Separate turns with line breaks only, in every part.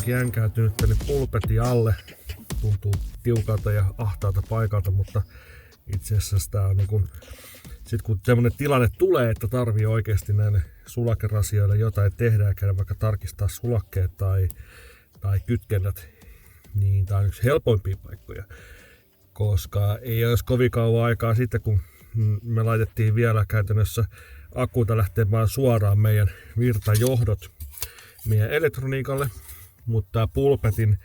onkin jänkäytynyt tänne pulpetin alle. Tuntuu tiukalta ja ahtaalta paikalta, mutta itse asiassa tää on niin sit kun semmonen tilanne tulee, että tarvii oikeasti näille sulakerasioille jotain tehdä ja käydä vaikka tarkistaa sulakkeet tai kytkennät, niin tää on yksi helpoimpia paikkoja. Koska ei olisi kovin kauan aikaa sitten, kun me laitettiin vielä käytännössä akkuta lähtemään suoraan meidän virtajohdot meidän elektroniikalle, mutta tämä pulpetin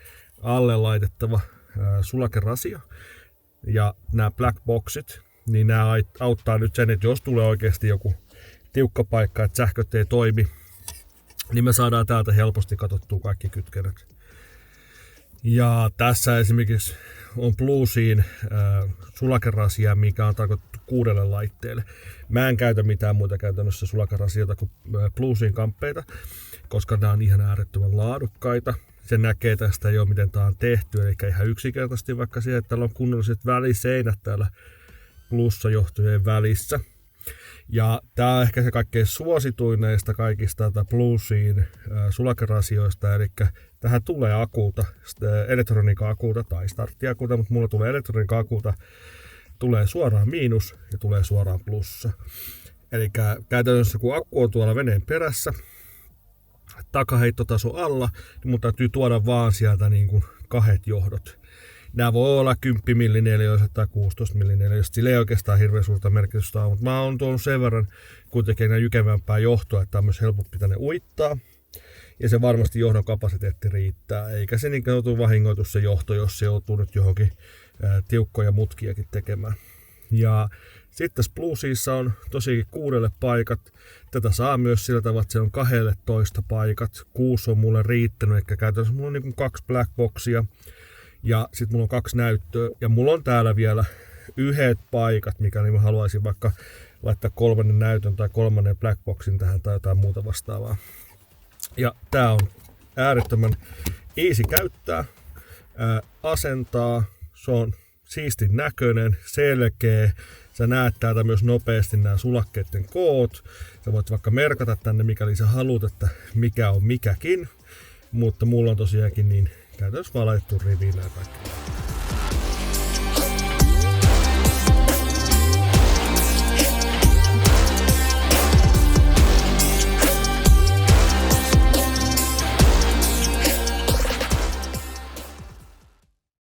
alle laitettava sulakerasio ja nämä black boxit, niin nämä auttaa nyt sen, että jos tulee oikeasti joku tiukka paikka, että sähköt ei toimi, niin me saadaan täältä helposti katsottua kaikki kytkennät. Ja tässä esimerkiksi on Blueseen sulakerasia, mikä on tarkoitettu 6 laitteelle. Mä en käytä mitään muuta käytännössä sulakerasioita kuin Blueseen kamppeita, koska nämä on ihan äärettömän laadukkaita. Se näkee tästä jo, miten tämä on tehty, eli ihan yksinkertaisesti vaikka siihen, että täällä on kunnolliset väliseinät täällä plussajohtojen välissä. Ja tää on ehkä se kaikkein suosituin näistä kaikista Blueseen sulakerasioista, eli tähän tulee akulta, elektroniikka-akulta tai starttiakulta, mutta mulla tulee elektroniikka-akulta, tulee suoraan miinus ja tulee suoraan plussa. Eli käytännössä kun akku on tuolla veneen perässä, takaheittotaso alla, niin mun täytyy tuoda vaan sieltä niin kuin 2 johdot. Nämä voi olla 10 millineliöiset tai 16 millineliöiset, sillä ei oikeastaan hirveän suurta merkitystä ole, mutta mä oon tuonut sen verran kuitenkin jykevämpää johtoa, että on myös helpompi tänne uittaa. Ja se varmasti johdon kapasiteetti riittää, eikä se niin joutu vahingoitu se johto, jos se joutuu nyt johonkin tiukkoja mutkiakin tekemään. Ja sitten Bluesissa on tosiaankin 6 paikat. Tätä saa myös sillä tavalla, että se on 12 paikat. 6 on mulle riittänyt, eli käytännössä mulla on niin kuin 2 black boxia. Ja sitten mulla on 2 näyttöä. Ja mulla on täällä vielä 1 paikat, mikäli mä haluaisin vaikka laittaa 3. näytön tai 3. black boxin tähän tai jotain muuta vastaavaa. Ja tää on äärettömän easy käyttää, asentaa, se on siistin näköinen, selkeä. Sä näet täältä myös nopeasti nämä sulakkeiden koot. Sä voit vaikka merkata tänne, mikäli sä haluat, että mikä on mikäkin. Mutta mulla on tosiaankin niin käytännössä vaan laitettu riviin nämä kaikki.